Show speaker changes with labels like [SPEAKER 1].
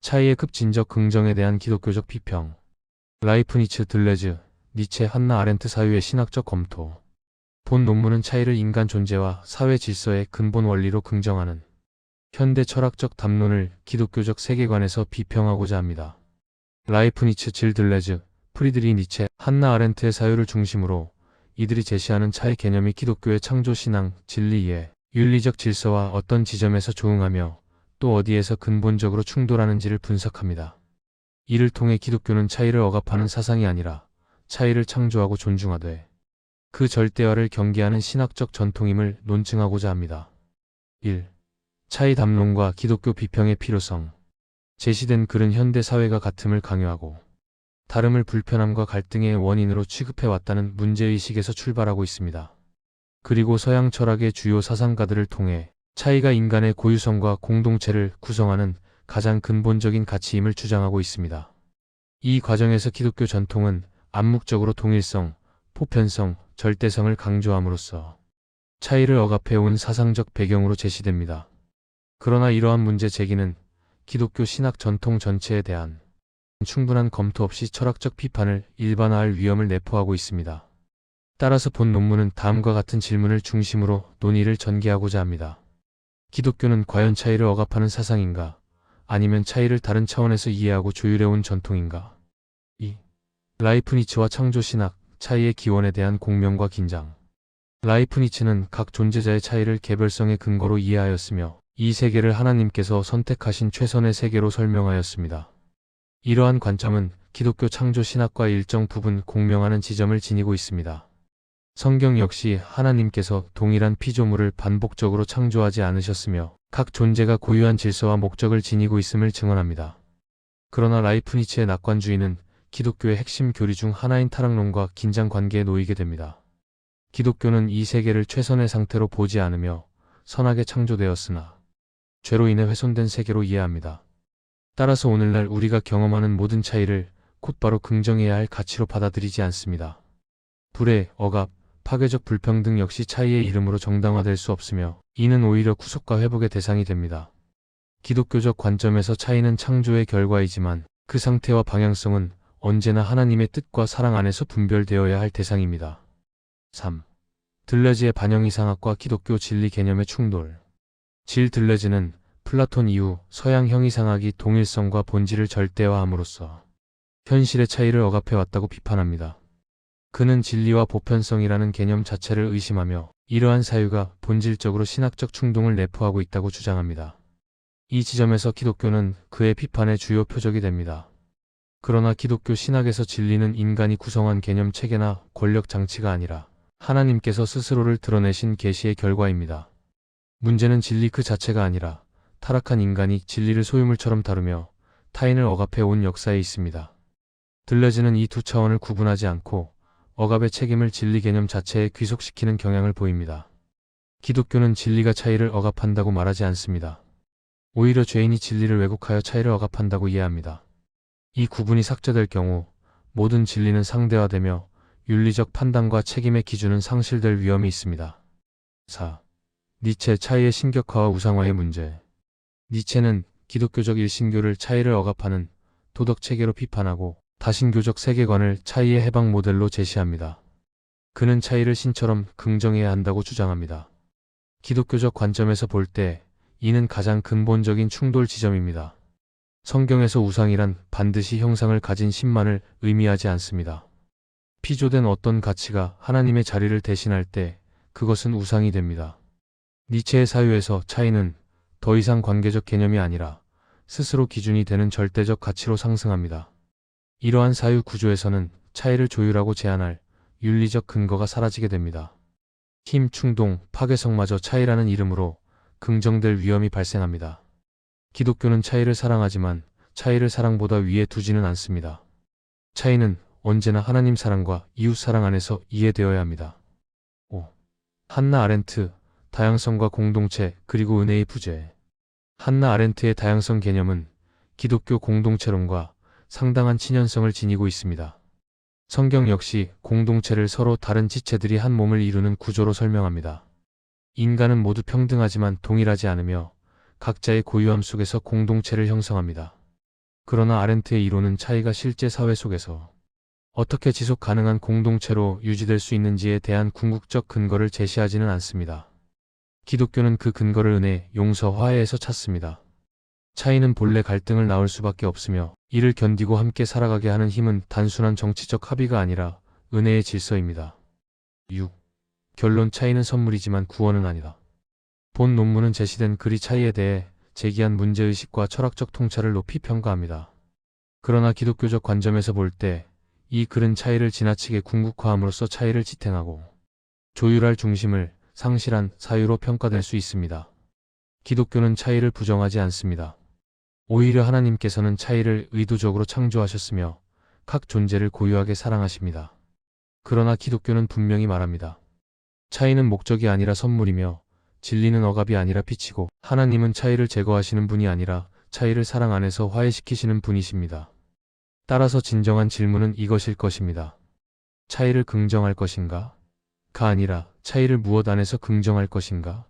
[SPEAKER 1] 차이의 급진적 긍정에 대한 기독교적 비평. 라이프니츠, 들레즈, 니체, 한나 아렌트 사유의 신학적 검토. 본 논문은 차이를 인간 존재와 사회 질서의 근본 원리로 긍정하는 현대 철학적 담론을 기독교적 세계관에서 비평하고자 합니다. 라이프니츠, 질 들레즈, 프리드리 니체, 한나 아렌트의 사유를 중심으로 이들이 제시하는 차이 개념이 기독교의 창조 신앙, 진리 이해, 윤리적 질서와 어떤 지점에서 조응하며 또 어디에서 근본적으로 충돌하는지를 분석합니다. 이를 통해 기독교는 차이를 억압하는 사상이 아니라 차이를 창조하고 존중하되 그 절대화를 경계하는 신학적 전통임을 논증하고자 합니다. 1. 차이 담론과 기독교 비평의 필요성. 제시된 글은 현대 사회가 같음을 강요하고 다름을 불편함과 갈등의 원인으로 취급해왔다는 문제의식에서 출발하고 있습니다. 그리고 서양 철학의 주요 사상가들을 통해 차이가 인간의 고유성과 공동체를 구성하는 가장 근본적인 가치임을 주장하고 있습니다. 이 과정에서 기독교 전통은 암묵적으로 동일성, 보편성, 절대성을 강조함으로써 차이를 억압해온 사상적 배경으로 제시됩니다. 그러나 이러한 문제 제기는 기독교 신학 전통 전체에 대한 충분한 검토 없이 철학적 비판을 일반화할 위험을 내포하고 있습니다. 따라서 본 논문은 다음과 같은 질문을 중심으로 논의를 전개하고자 합니다. 기독교는 과연 차이를 억압하는 사상인가? 아니면 차이를 다른 차원에서 이해하고 조율해온 전통인가? 2. 라이프니츠와 창조신학, 차이의 기원에 대한 공명과 긴장. 라이프니츠는 각 존재자의 차이를 개별성의 근거로 이해하였으며 이 세계를 하나님께서 선택하신 최선의 세계로 설명하였습니다. 이러한 관점은 기독교 창조신학과 일정 부분 공명하는 지점을 지니고 있습니다. 성경 역시 하나님께서 동일한 피조물을 반복적으로 창조하지 않으셨으며 각 존재가 고유한 질서와 목적을 지니고 있음을 증언합니다. 그러나 라이프니츠의 낙관주의는 기독교의 핵심 교리 중 하나인 타락론과 긴장 관계에 놓이게 됩니다. 기독교는 이 세계를 최선의 상태로 보지 않으며 선하게 창조되었으나 죄로 인해 훼손된 세계로 이해합니다. 따라서 오늘날 우리가 경험하는 모든 차이를 곧바로 긍정해야 할 가치로 받아들이지 않습니다. 불의, 억압, 파괴적 불평등 역시 차이의 이름으로 정당화될 수 없으며 이는 오히려 구속과 회복의 대상이 됩니다. 기독교적 관점에서 차이는 창조의 결과이지만 그 상태와 방향성은 언제나 하나님의 뜻과 사랑 안에서 분별되어야 할 대상입니다. 3. 들레즈의 반영이상학과 기독교 진리 개념의 충돌. 질 들레즈는 플라톤 이후 서양 형이상학이 동일성과 본질을 절대화함으로써 현실의 차이를 억압해왔다고 비판합니다. 그는 진리와 보편성이라는 개념 자체를 의심하며 이러한 사유가 본질적으로 신학적 충동을 내포하고 있다고 주장합니다. 이 지점에서 기독교는 그의 비판의 주요 표적이 됩니다. 그러나 기독교 신학에서 진리는 인간이 구성한 개념 체계나 권력 장치가 아니라 하나님께서 스스로를 드러내신 계시의 결과입니다. 문제는 진리 그 자체가 아니라 타락한 인간이 진리를 소유물처럼 다루며 타인을 억압해온 역사에 있습니다. 들레즈는 이 두 차원을 구분하지 않고 억압의 책임을 진리 개념 자체에 귀속시키는 경향을 보입니다. 기독교는 진리가 차이를 억압한다고 말하지 않습니다. 오히려 죄인이 진리를 왜곡하여 차이를 억압한다고 이해합니다. 이 구분이 삭제될 경우 모든 진리는 상대화되며 윤리적 판단과 책임의 기준은 상실될 위험이 있습니다. 4. 니체, 차이의 신격화와 우상화의 문제. 니체는 기독교적 일신교를 차이를 억압하는 도덕 체계로 비판하고 다신교적 세계관을 차이의 해방 모델로 제시합니다. 그는 차이를 신처럼 긍정해야 한다고 주장합니다. 기독교적 관점에서 볼 때 이는 가장 근본적인 충돌 지점입니다. 성경에서 우상이란 반드시 형상을 가진 신만을 의미하지 않습니다. 피조된 어떤 가치가 하나님의 자리를 대신할 때 그것은 우상이 됩니다. 니체의 사유에서 차이는 더 이상 관계적 개념이 아니라 스스로 기준이 되는 절대적 가치로 상승합니다. 이러한 사유 구조에서는 차이를 조율하고 제한할 윤리적 근거가 사라지게 됩니다. 힘, 충동, 파괴성마저 차이라는 이름으로 긍정될 위험이 발생합니다. 기독교는 차이를 사랑하지만 차이를 사랑보다 위에 두지는 않습니다. 차이는 언제나 하나님 사랑과 이웃 사랑 안에서 이해되어야 합니다. 5. 한나 아렌트, 다양성과 공동체 그리고 은혜의 부재. 한나 아렌트의 다양성 개념은 기독교 공동체론과 상당한 친연성을 지니고 있습니다. 성경 역시 공동체를 서로 다른 지체들이 한 몸을 이루는 구조로 설명합니다. 인간은 모두 평등하지만 동일하지 않으며 각자의 고유함 속에서 공동체를 형성합니다. 그러나 아렌트의 이론은 차이가 실제 사회 속에서 어떻게 지속 가능한 공동체로 유지될 수 있는지에 대한 궁극적 근거를 제시하지는 않습니다. 기독교는 그 근거를 은혜, 용서, 화해에서 찾습니다. 차이는 본래 갈등을 낳을 수밖에 없으며 이를 견디고 함께 살아가게 하는 힘은 단순한 정치적 합의가 아니라 은혜의 질서입니다. 6. 결론 차이는 선물이지만 구원은 아니다. 본 논문은 제시된 글이 차이에 대해 제기한 문제의식과 철학적 통찰을 높이 평가합니다. 그러나 기독교적 관점에서 볼 때 이 글은 차이를 지나치게 궁극화함으로써 차이를 지탱하고 조율할 중심을 상실한 사유로 평가될 수 있습니다. 기독교는 차이를 부정하지 않습니다. 오히려 하나님께서는 차이를 의도적으로 창조하셨으며 각 존재를 고유하게 사랑하십니다. 그러나 기독교는 분명히 말합니다. 차이는 목적이 아니라 선물이며 진리는 억압이 아니라 빛이고 하나님은 차이를 제거하시는 분이 아니라 차이를 사랑 안에서 화해시키시는 분이십니다. 따라서 진정한 질문은 이것일 것입니다. 차이를 긍정할 것인가? 가 아니라 차이를 무엇 안에서 긍정할 것인가?